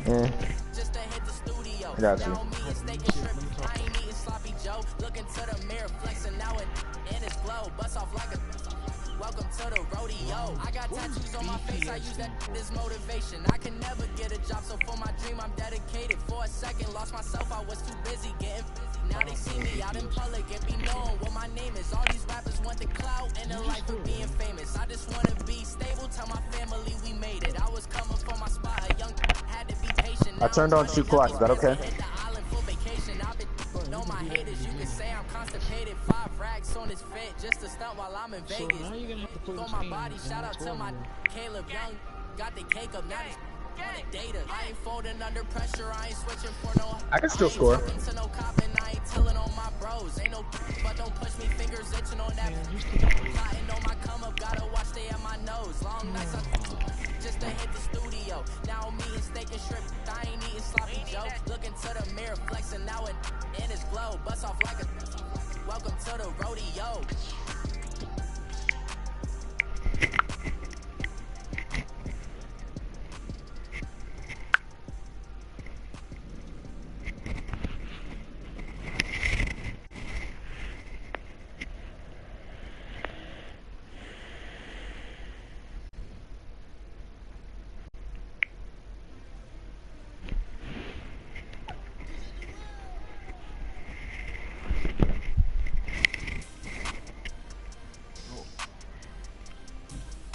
I got you. Welcome to the rodeo. I got tattoos on my face, I use that as motivation. I can never get a job, so for my dream I'm dedicated. For a second, lost myself, I was too busy getting busy. Now they see me out in public and be knowing what my name is. All these rappers want the clout and the life of being famous. I just wanna be stable, tell my family we made it. I was coming for my spot, a young had to be patient. I turned on 2 clocks, is that okay? Know my haters, you can say I'm constipated. 5 racks on his fit just to stunt while I'm in Vegas. So now you're gonna have to put on my body, shout out to my Caleb Young. Got the cake up, now he's on the data. I ain't folding under pressure, I ain't switching for no. I can still score. To no cop and I ain't telling on my bros. Ain't no but don't push me, fingers itching on that. Plotting on my come up, gotta watch stay at my nose. Long nights I just to hit the studio. Now I'm eating steak and shrimp. I ain't eating sloppy joe. Looking to the mirror, flexing now and in his glow. Bust off like a welcome to the rodeo.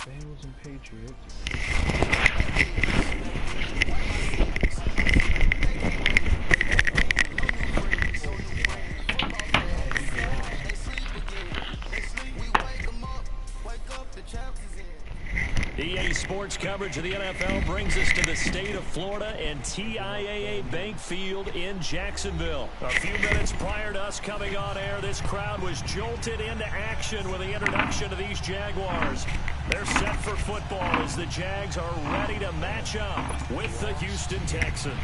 Bengals and Patriots. EA Sports coverage of the NFL brings us to the state of Florida and TIAA Bank Field in Jacksonville. A few minutes prior to us coming on air, this crowd was jolted into action with the introduction of these Jaguars. They're set for football as the Jags are ready to match up with the Houston Texans.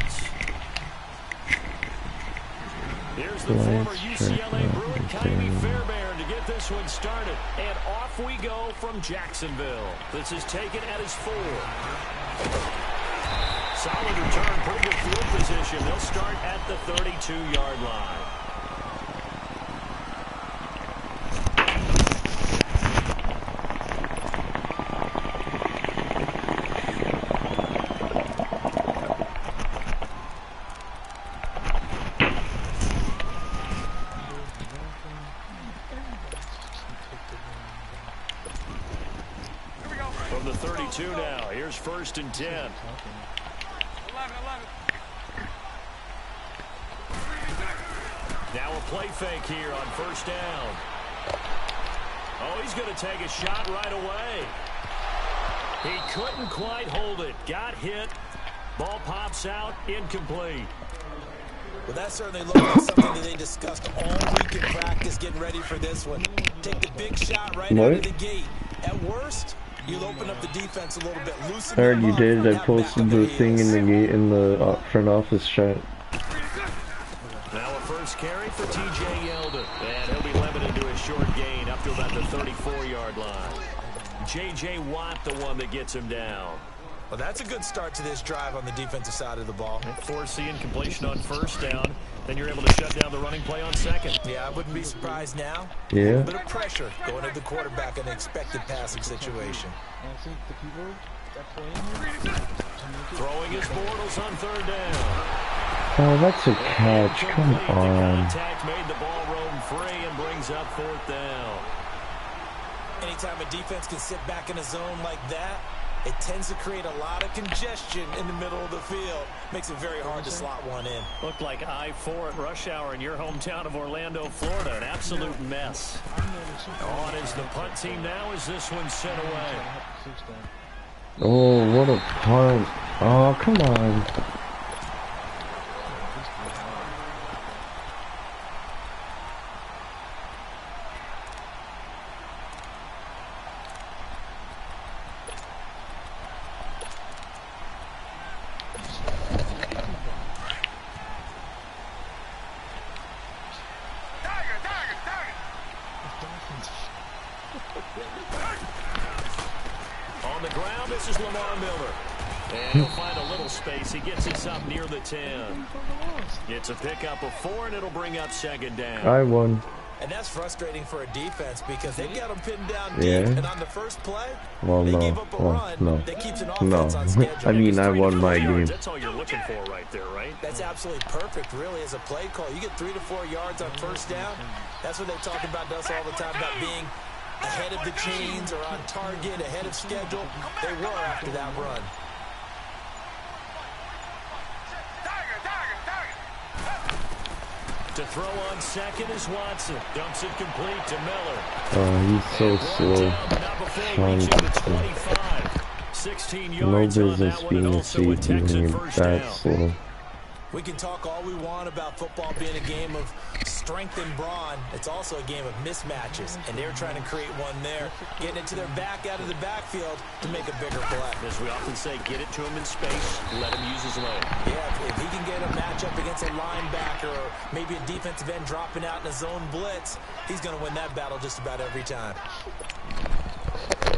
Here's the former UCLA Bruin, Kyrie Fairbairn, to get this one started. And off we go from Jacksonville. This is taken at his 4. Solid return, pretty good field position. They'll start at the 32-yard line. From the 32 now, here's 1st and 10. 11. Now a play fake here on 1st down. Oh, he's going to take a shot right away. He couldn't quite hold it. Got hit. Ball pops out, incomplete. Well, that certainly looked like something that they discussed all week in practice, getting ready for this one. Take the big shot right out of the gate. At worst, you'll open up the defense a little bit. Loosen Heard you did. I have posted back the of thing in the gate in the front office chat. Now a first carry for TJ Yeldon. And he'll be limited to a short gain up to about the 34-yard line. J.J. Watt, the one that gets him down. Well, that's a good start to this drive on the defensive side of the ball. Force the incompletion on 1st down. Then you're able to shut down the running play on 2nd. Yeah, I wouldn't be surprised now. Yeah. A little bit of pressure going to the quarterback in an expected passing situation. I think the people that play in here. Throwing his Bortles on 3rd down. Oh, that's a catch. Come on. Contact made the ball roam free and brings up 4th down. Anytime a defense can sit back in a zone like that, it tends to create a lot of congestion in the middle of the field. Makes it very hard to slot one in. Looked like I-4 at rush hour in your hometown of Orlando, Florida. An absolute mess. On is the punt team now as this one's sent away. Oh, what a punt. Oh, come on. On the ground, this is Lamar Miller. And he'll find a little little space. He gets us up near the 10. It's a pickup of 4, and it'll bring up second down. I won. And that's frustrating for a defense because they got them pinned down deep. And on the first play, well, they no. gave up a run that keeps an offense on schedule. I mean, I won my game. That's all you're looking for right there, right? That's absolutely perfect, really, as a play call. You get 3 to 4 yards on first down. That's what they talk about us all the time, about being ahead of the chains or on target, ahead of schedule. They were after that run. To throw on second is Watson. Dumps it complete to Miller. Oh, he's so slow. Sean Watson. 16 No yards business being a also a safety when Texan you're first that down. slow. We can talk all we want about football being a game of strength and brawn. It's also a game of mismatches, and they're trying to create one there, getting it to their back out of the backfield to make a bigger play. As we often say, get it to him in space, let him use his leg. Yeah, if he can get a matchup against a linebacker or maybe a defensive end dropping out in a zone blitz, he's going to win that battle just about every time.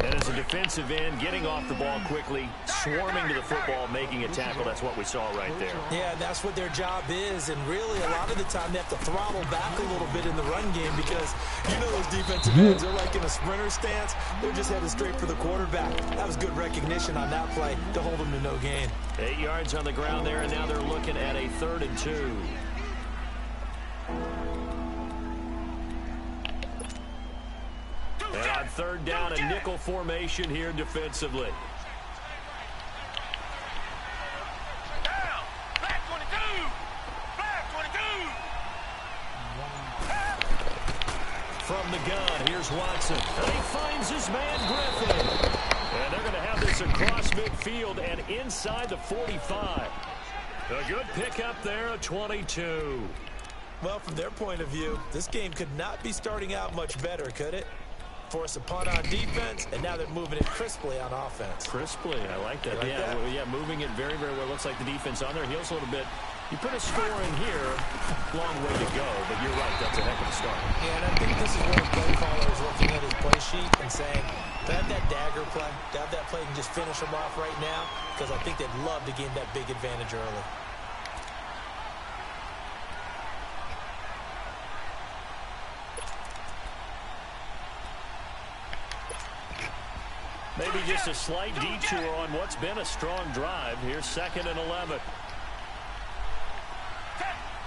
And as a defensive end, getting off the ball quickly, swarming to the football, making a tackle, that's what we saw right there. Yeah, that's what their job is, and really a lot of the time they have to throttle back a little bit in the run game because you know those defensive ends, they're like in a sprinter stance. They're just headed straight for the quarterback. That was good recognition on that play to hold them to no gain. 8 yards on the ground there, and now they're looking at a 3rd and 2. And on 3rd down, a nickel formation here defensively. From the gun, here's Watson. And he finds his man, Griffin. And they're going to have this across midfield and inside the 45. A good pickup there, a 22. Well, from their point of view, this game could not be starting out much better, could it? Force a punt on defense, and now they're moving it crisply on offense. Crisply, I like that. Like that? Yeah, moving it very, very well. Looks like the defense on their heels a little bit. You put a score in here, long way to go, but you're right, that's a heck of a start. Yeah, and I think this is where the play caller is looking at his play sheet and saying, to have that dagger play, to have that play and just finish them off right now, because I think they'd love to gain that big advantage early. Maybe just a slight detour on what's been a strong drive. Here's 2nd and 11.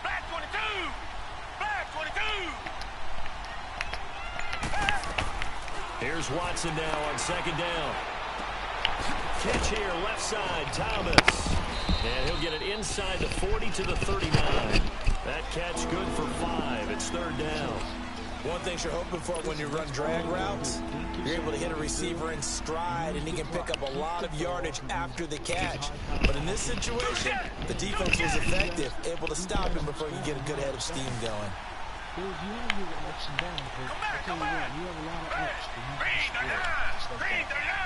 Black 22! Black 22! Here's Watson now on 2nd down. Catch here, left side, Thomas. And he'll get it inside the 40 to the 39. That catch good for 5. It's 3rd down. One thing you're hoping for when you run drag routes, you're able to hit a receiver in stride, and he can pick up a lot of yardage after the catch. But in this situation, the defense was effective, able to stop him before you get a good head of steam going.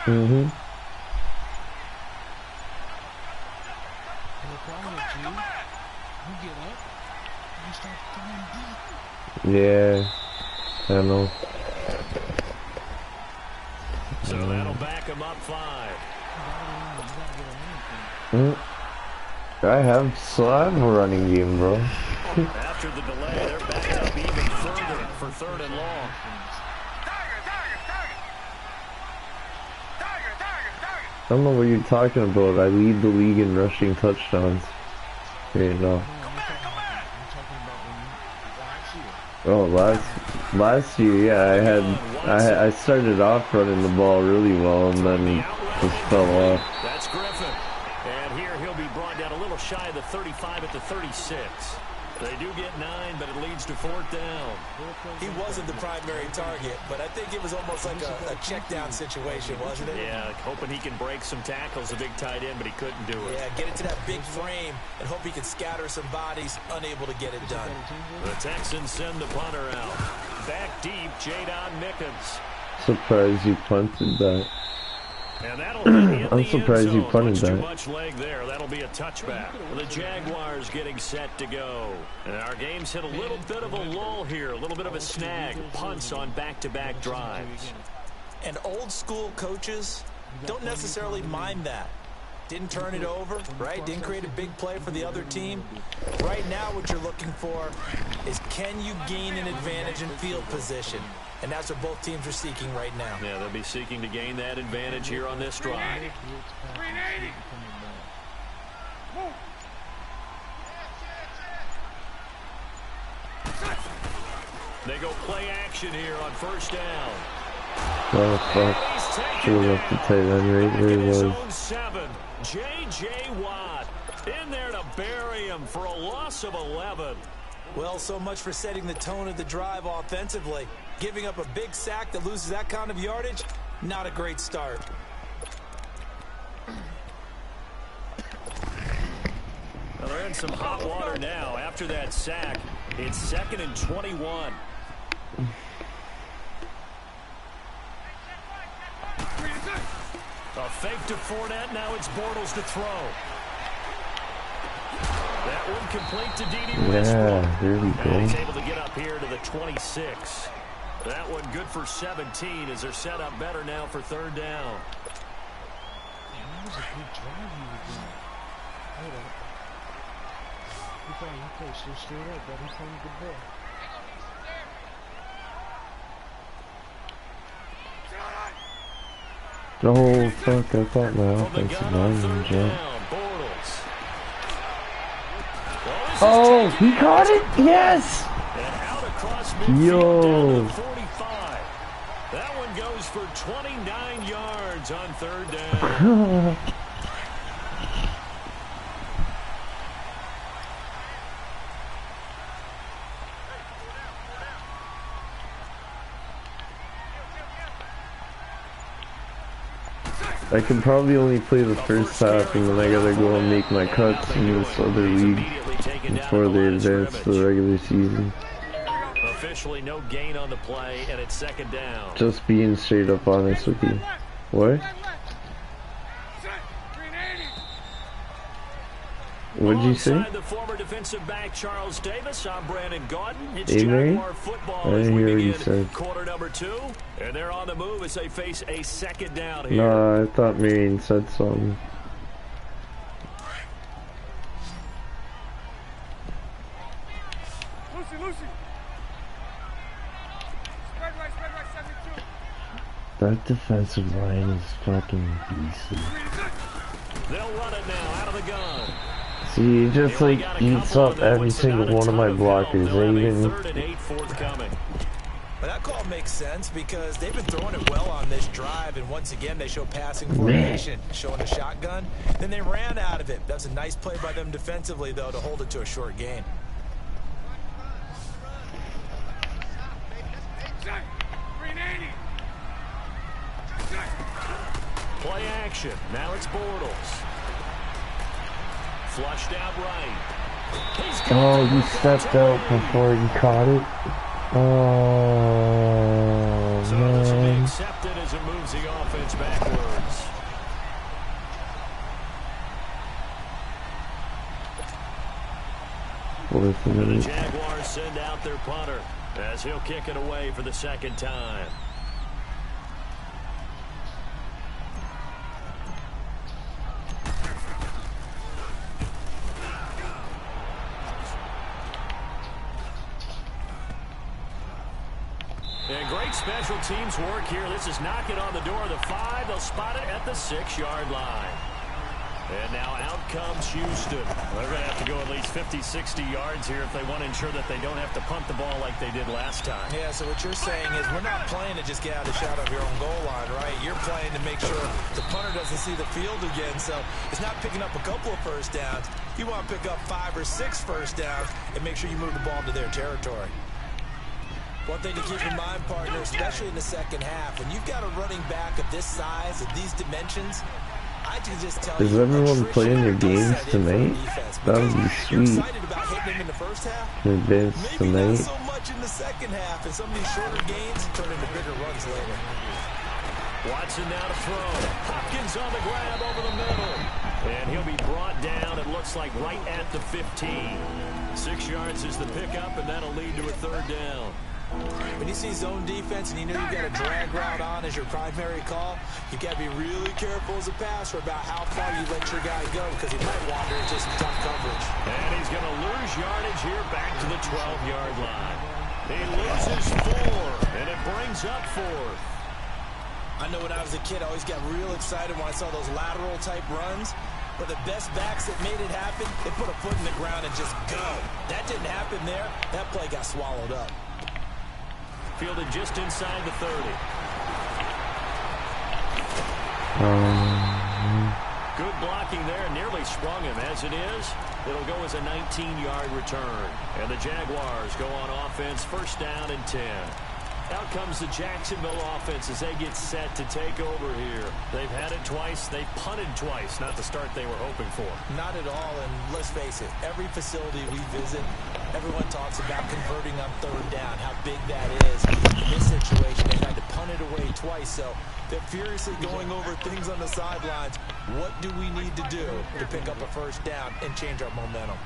Mm-hmm. Yeah, I know. So that'll back him up 5. I have a running game, bro. After the delay, they're backed up even further for 3rd and long. I don't know what you're talking about. I lead the league in rushing touchdowns. Okay, no. Oh, last year, yeah, I started off running the ball really well and then just fell off. That's Griffin. And here he'll be brought down a little shy of the 35 at the 36. They do get 9, but it leads to 4th down. He wasn't the primary target, but I think it was almost like a check down situation, wasn't it? Yeah, hoping he can break some tackles, a big tight end, but he couldn't do it. Yeah, get it to that big frame and hope he can scatter some bodies, unable to get it done. The Texans send the punter out. Back deep, Jadon Mickens. Surprised you punted that. And that'll hit in I'm the surprised end you zone. punted Much that. too much leg there. That'll be a touchback. The Jaguars getting set to go. And our game's hit a little bit of a lull here, a little bit of a snag. Punts on back-to-back drives. And old school coaches don't necessarily mind that. Didn't turn it over, right? Didn't create a big play for the other team. Right now what you're looking for is, can you gain an advantage in field position? And that's what both teams are seeking right now. Yeah, they'll be seeking to gain that advantage here on this drive. They go play action here on first down. Oh, fuck. Should have left the tight end right where he was. 7. J.J. Watt in there to bury him for a loss of 11. Well, so much for setting the tone of the drive offensively. Giving up a big sack that loses that kind of yardage, not a great start. Well, they're in some hot water now after that sack. It's 2nd and 21. A fake to Fournette. Now it's Bortles to throw. That one complete to D.D. Westbrook. Yeah, there we go. And he's able to get up here to the 26. That one good for 17 as they're set up better now for 3rd down. That was a good drive he was doing. Hold on. He played so straight up, but he playing good ball. Oh, fuck, I thought my offensive lineman jumped. Oh, he caught it? Yes! Yo! That one goes for 29 yards on 3rd down. I can probably only play the first half, and then I gotta go and make my cuts in this other league before they advance to the regular season. Officially no gain on the play, and it's 2nd down. Just being straight up honest with you. What? What'd you say? The former defensive back Charles Davis. I'm Brandon Gaudin. It's Mary? Jaguar football I as didn't we hear what you begin said. quarter number 2, and they're on the move as they face a 2nd down here. Nah, I thought Marion said something. Lucy. Spread right, 72. That defensive line is fucking beastly. They'll run it now out of the gun. See, he just like eats up every single one of my blockers. Even 3rd and 8 forthcoming. But that call makes sense because they've been throwing it well on this drive, and once again they show passing formation, showing a shotgun. Then they ran out of it. That's a nice play by them defensively, though, to hold it to a short gain. Play action. Now it's Bortles. Flushed out right. oh, he stepped out before he caught it. Oh, So this will be man. accepted as it moves the offense backwards. Fourth The minute. Jaguars send out their punter as he'll kick it away for the 2nd time. And great special teams work here. This is knocking on the door of the 5. They'll spot it at the 6-yard line. And now out comes Houston. They're going to have to go at least 50, 60 yards here if they want to ensure that they don't have to punt the ball like they did last time. Yeah, so what you're saying is we're not playing to just get out of shot of your own goal line, right? You're playing to make sure the punter doesn't see the field again. So it's not picking up a couple of first downs. You want to pick up 5 or 6 first downs and make sure you move the ball to their territory. One thing to keep in mind, partner, especially in the second half, when you've got a running back of this size, of these dimensions, I can just tell Is you, everyone playing their attrition games tonight? That would be you're sweet. excited about hitting him in the first half. Can advance Maybe not tonight. so much in the second half, and some of these shorter gains turn into bigger runs later. Watson now to throw. Hopkins on the grab over the middle. And he'll be brought down, it looks like, right at the 15. 6 yards is the pickup, and that'll lead to a 3rd down. When you see zone defense and you know you got a drag route on as your primary call, you got to be really careful as a passer about how far you let your guy go because he might wander into some tough coverage. And he's going to lose yardage here back to the 12-yard line. He loses 4, and it brings up 4th. I know when I was a kid, I always got real excited when I saw those lateral-type runs. But the best backs that made it happen, they put a foot in the ground and just go. That didn't happen there. That play got swallowed up. Fielded just inside the 30. Good blocking there. Nearly sprung him. As it is, it'll go as a 19-yard return. And the Jaguars go on offense, first down and 10. Out comes the Jacksonville offense as they get set to take over here. They've had it twice. They've punted twice. Not the start they were hoping for. Not at all, and let's face it, every facility we visit, everyone talks about converting on third down, how big that is. In this situation, they've had to punt it away twice, so they're furiously going over things on the sidelines. What do we need to do to pick up a first down and change our momentum?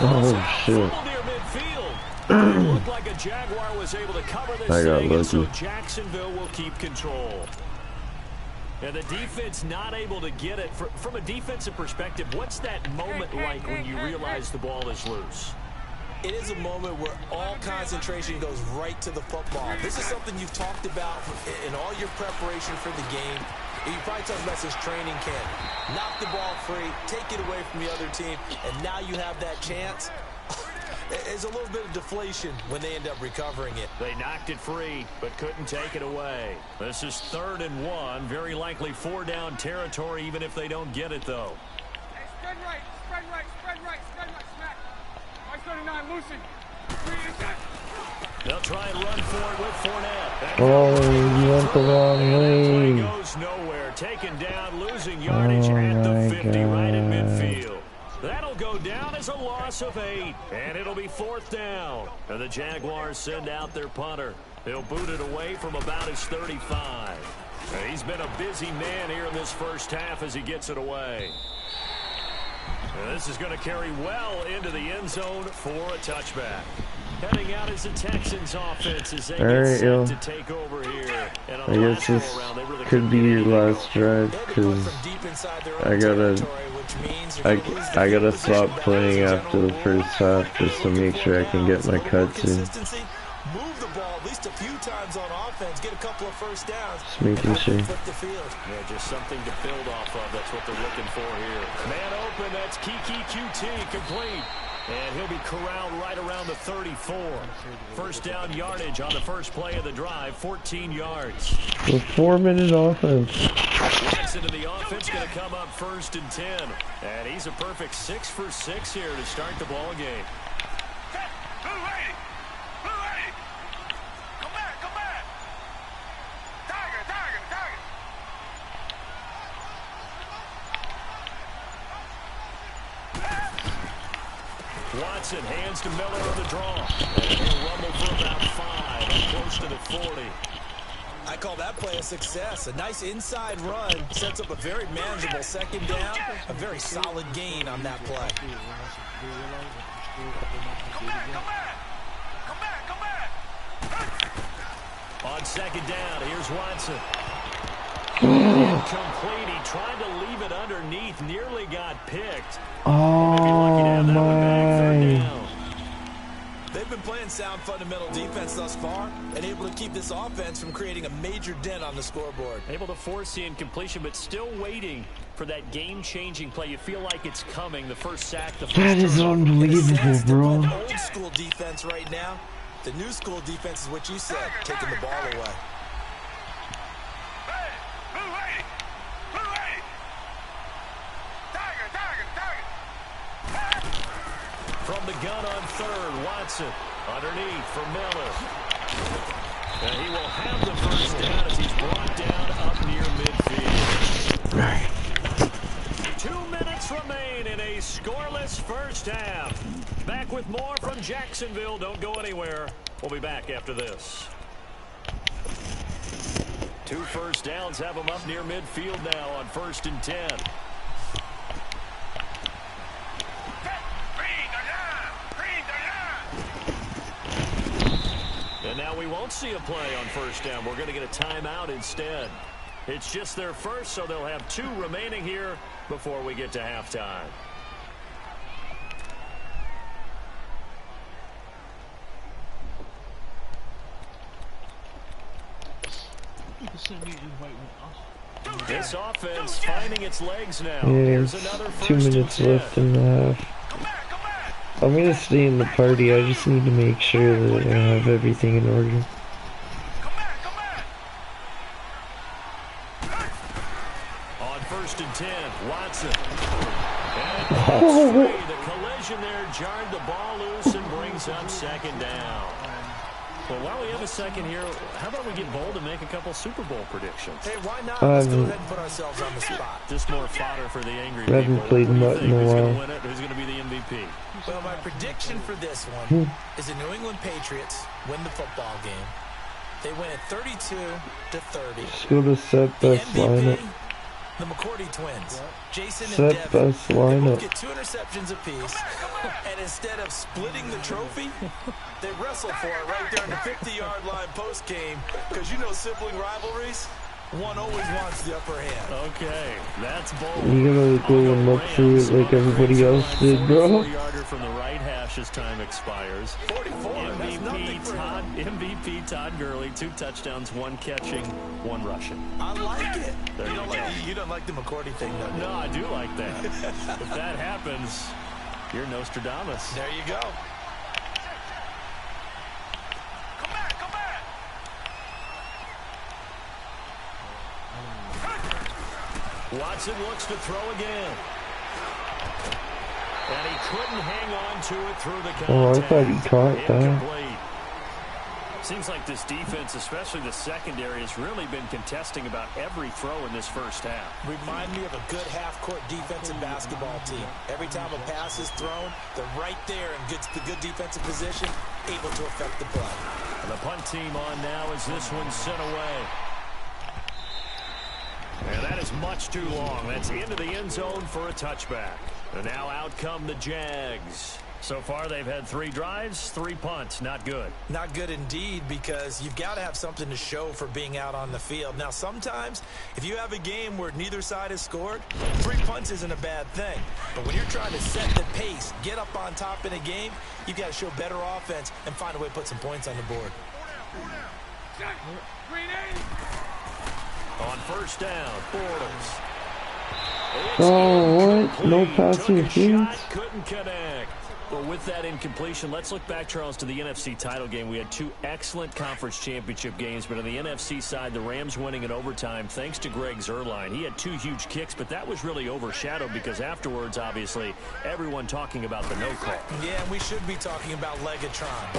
Oh, shit. It looked like a Jaguar was able to cover this thing, and so Jacksonville will keep control. And the defense not able to get it. From a defensive perspective, what's that moment like when you realize the ball is loose? It is a moment where all concentration goes right to the football. This is something you've talked about in all your preparation for the game. You probably talked about this training camp. Knock the ball free, take it away from the other team, and now you have that chance. There's a little bit of deflation when they end up recovering it. They knocked it free, but couldn't take it away. This is 3rd and 1. Very likely 4-down territory, even if they don't get it, though. Hey, spread right, spread right, spread right, spread right, smack. 539, Lucy. They'll try and run for it with Fournette. Oh, you went the wrong way. Play goes nowhere. Taken down, losing yardage at the 50, right in midfield. That'll go down as a loss of 8, and it'll be 4th down. And the Jaguars send out their punter. They'll boot it away from about his 35. He's been a busy man here in this first half as he gets it away. And this is going to carry well into the end zone for a touchback. Heading out is the Texans offense as they get set to take over here. And I guess this could be your last drive because I gotta stop playing after the first half just to make sure I can get my cuts in. Move the ball at least a few times on offense, get a couple of first downs. Just making sure. Yeah, just something to build off of. That's what they're looking for here. Man open, that's Kiki QT complete. And he'll be corralled right around the 34. First down yardage on the first play of the drive, 14 yards. A 4-minute offense. Watson to the offense, going to come up 1st and 10. And he's a perfect 6 for 6 here to start the ball game. Watson hands to Miller on the draw. And he'll rumble for about 5, close to the 40. I call that play a success. A nice inside run sets up a very manageable second down. A very solid gain on that play. On second down, here's Watson. Incomplete. He tried to leave it underneath, nearly got picked. Oh my. They've been playing sound fundamental defense thus far and able to keep this offense from creating a major dent on the scoreboard. Able to force the incompletion, but still waiting for that game-changing play. You feel like it's coming. The first sack, the first that is unbelievable, bro. Old school defense right now. The new school defense is what you said, taking the ball away. From the gun on 3rd, Watson underneath for Miller. And he will have the first down as he's brought down up near midfield. 2 minutes remain in a scoreless first half. Back with more from Jacksonville. Don't go anywhere. We'll be back after this. 2 first downs have them up near midfield now on 1st and 10. now we won't see a play on first down. We're going to get a timeout instead. It's just their first, so they'll have 2 remaining here before we get to halftime. This offense finding its legs now. Yeah, Here's another 2 first minutes and 10. left in the half. I'm gonna stay in the party. I just need to make sure that I have everything in order. On first and 10, Watson. And the collision there jarred the ball loose and brings up second down. Well, while we have a second here, how about we get bold and make a couple Super Bowl predictions? Hey, why not? Let's go ahead and put ourselves on the spot. Just more fodder for the angry I haven't people. played Who do you much think? in a Who's going while. to win it? Who's going to be the MVP? Well, my prediction for this one is the New England Patriots win the football game. They win it 32-30. Just go to set The best lineup. MVP, the McCourty twins, Jason and Set Devin, best they both lineup. get 2 interceptions apiece, and instead of splitting the trophy, they wrestle for it right there in the 50-yard line post-game, because you know sibling rivalries, one always wants the upper hand. Okay, that's bold. You gotta go and look through it like everybody else did, bro. 44-yarder from the right hash as time expires. 44, that's nothing for him. MVP Todd Gurley, 2 touchdowns, 1 catching, 1 rushing. I like it. There You you don't, go. you don't like the McCourty thing, though, do you? No, I do like that. If that happens, you're Nostradamus. There you go. Watson looks to throw again. And he couldn't hang on to it through the contact. Oh, I thought he caught that. Incomplete. Seems like this defense, especially the secondary, has really been contesting about every throw in this first half. Remind me of a good half-court defensive basketball team. Every time a pass is thrown, they're right there in the good defensive position, able to affect the play. And the punt team on now as this one's sent away. And that is much too long. That's into the end zone for a touchback. And now out come the Jags. So far, they've had 3 drives, 3 punts. Not good. Not good indeed, because you've got to have something to show for being out on the field. Now, sometimes, if you have a game where neither side has scored, 3 punts isn't a bad thing. But when you're trying to set the pace, get up on top in a game, you've got to show better offense and find a way to put some points on the board. On first down, Borders. Oh, what? No passing interference? Couldn't connect. Well, with that incompletion, let's look back, Charles, to the NFC title game. We had 2 excellent conference championship games, but on the NFC side, the Rams winning in overtime thanks to Greg Zuerlein. He had 2 huge kicks, but that was really overshadowed because afterwards, obviously, everyone talking about the no call. Yeah, and we should be talking about Legatron. A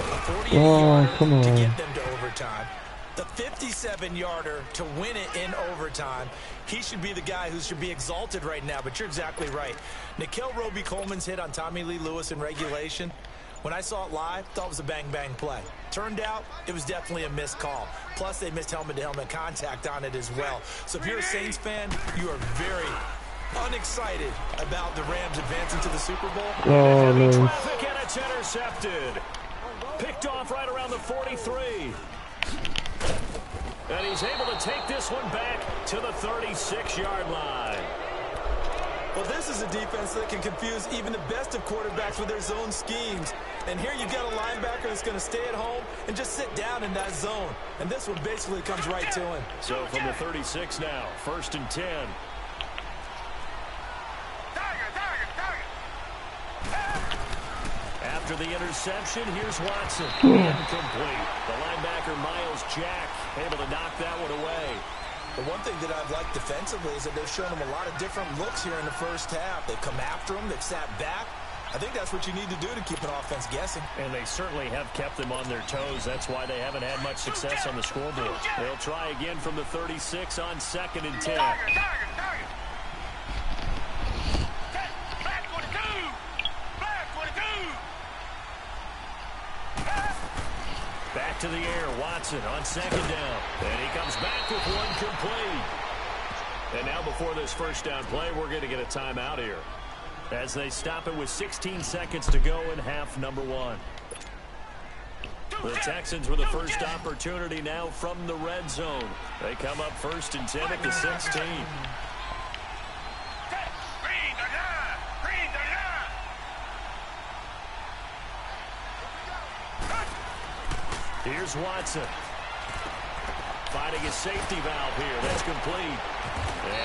48-yarder to get them to overtime. The 57-yarder to win it in overtime. He should be the guy who should be exalted right now, but you're exactly right. Nikhil Roby-Coleman's hit on Tommy Lee Lewis in regulation, when I saw it live, thought it was a bang-bang play. Turned out, it was definitely a missed call. Plus, they missed helmet-to-helmet contact on it as well. So if you're a Saints fan, you are very unexcited about the Rams advancing to the Super Bowl. Oh, no. Traffic, and it's intercepted. Picked off right around the 43. And he's able to take this one back to the 36-yard line. Well, this is a defense that can confuse even the best of quarterbacks with their zone schemes. And here you've got a linebacker that's going to stay at home and just sit down in that zone. And this one basically comes right to him. So from the 36 now, first and 10. After the interception, here's Watson. Incomplete. The linebacker, Miles Jack, able to knock that one away. The one thing that I've liked defensively is that they've shown him a lot of different looks here in the first half. They've come after him. They've sat back. I think that's what you need to do to keep an offense guessing. And they certainly have kept them on their toes. That's why they haven't had much success on the scoreboard. They'll try again from the 36 on second and 10. Back to the air, Watson on second down. And he comes back with one complete. And now before this first down play, we're going to get a timeout here, as they stop it with 16 seconds to go in half number 1. The Texans with the first opportunity now from the red zone. They come up 1st and 10 at the 16. Here's Watson. Finding a safety valve here. That's complete.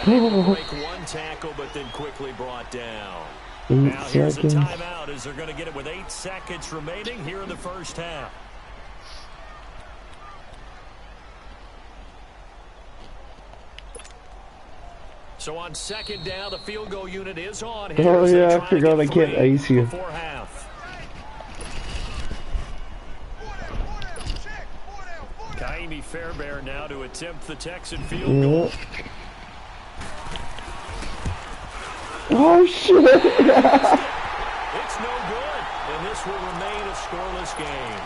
And they will break one tackle, but then quickly brought down. Now here's a timeout as they're going to get it with 8 seconds remaining here in the first half. So on 2nd down, the field goal unit is on here. Oh yeah, I forgot I can't ice you. Before half. Kaimi Fairbairn now to attempt the Texan field goal. Oh shit! It's no good, and this will remain a scoreless game.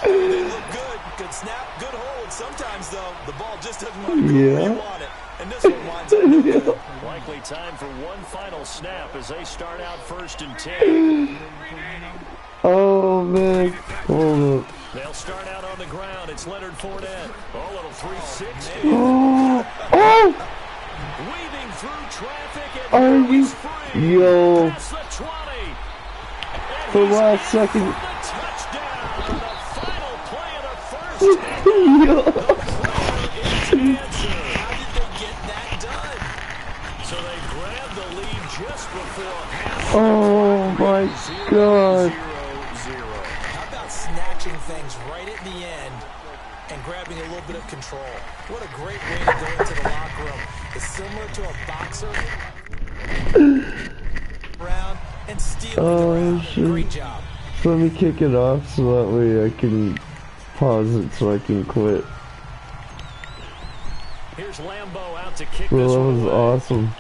They look good. Good snap, good hold. Sometimes, though, the ball just doesn't want to go where you want it. And this one winds up no good. Likely time for one final snap as they start out 1st and 10. Oh man, hold up. They'll start out on the ground. It's Leonard Fournette. Oh, little 360. Oh! Weaving through traffic Are and you? free. Yo! Past the 20. For the last second. The touchdown. The final play of the first half. Yo! The player is answered. How did they get that done? So they grabbed the lead just before half. Oh my god. 0-0. How about snatching things right at the end and grabbing a little bit of control? What a great way to go into the locker room. It's similar to a boxer. Round and stealing the round. Shit. Great job. So let me kick it off so that way I can pause it so I can quit. Here's Lambeau out to kick Bro, this that one was away. awesome.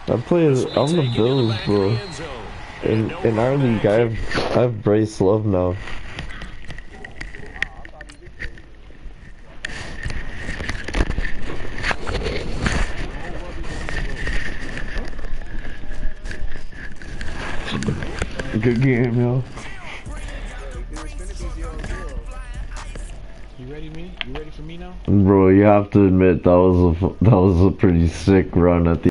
I play I'm the Bills, bro. In our league, I have Bryce Love now. Good game, yo. You ready, me? You ready for me now? Bro, you have to admit that was a pretty sick run at the